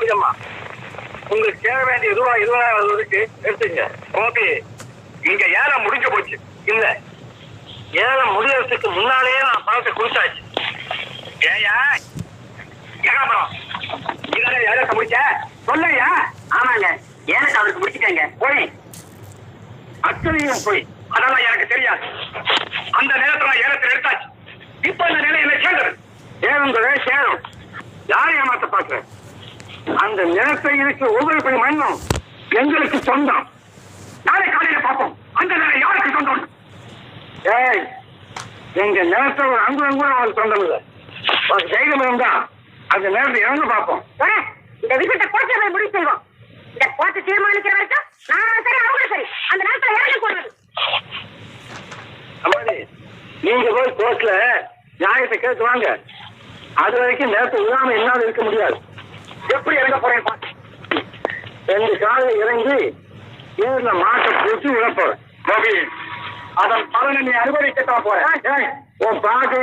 பூஜம்மா, உங்களுக்கு சேர வேண்டிய ரூபாய் 20,000 இருக்கு, எடுத்துங்க. கோபி, இங்க ஏலம் முடிஞ்சு போச்சு. இல்ல, ஏலம் முடியறதுக்கு முன்னாலேயே நான் பணத்தை கொடுத்தாச்சு. ஏயா ஏகாபுரம், இதானே ஏலத்தை முடிச்ச? சொல்லையா? ஆமாங்க, ஏலத்தை அவருக்கு முடிச்சுட்டேங்க. போய் அத்தனையும் போய், அதெல்லாம் எனக்கு தெரியாது. அந்த நேரத்துல ஏலத்தில் எடுத்தாச்சு. இப்ப அந்த நிலையில சேர்ந்தது ஏழுங்கிறதே சேரும். யாரை ஏமாத்த பாக்குறேன்? அந்த நிலத்தை இருக்கு ஒவ்வொரு படி மண்ணும் எங்களுக்கு சொந்தம். நாளை காலையில பார்ப்போம் அந்த நிலம் யாருக்கு சொந்தம். ஏய், எங்க நிலத்தை ஒரு அங்குலம் கூட அவங்களுக்கு சொந்தம் இல்லை. தைரியம் இருந்தா அந்த நேரத்தை இறந்து பார்ப்போம். இந்த விஷயத்தை கோர்ட்ல போய் முடிவு செய்வோம். இந்த கோர்ட்டு தீர்மானிக்கிற வரைக்கும் நான் சரி அவங்க சரி அந்த நேரத்தில் இறந்து போடுறது. அம்மாடி, நீங்க போய் கோர்ட்ல நியாயத்தை கேட்டு வாங்க. அது வரைக்கும் நேரத்தை விடாம என்னால இருக்க முடியாது. எப்படி இறங்க போறேன் பாத்து. 2 காலையில் இறங்கி ஏர்ல மாட்டை போட்டு விட போறேன். அதன் பலனை நீ அனுபவிக்கத்தான் போறேன். உன் பாக்க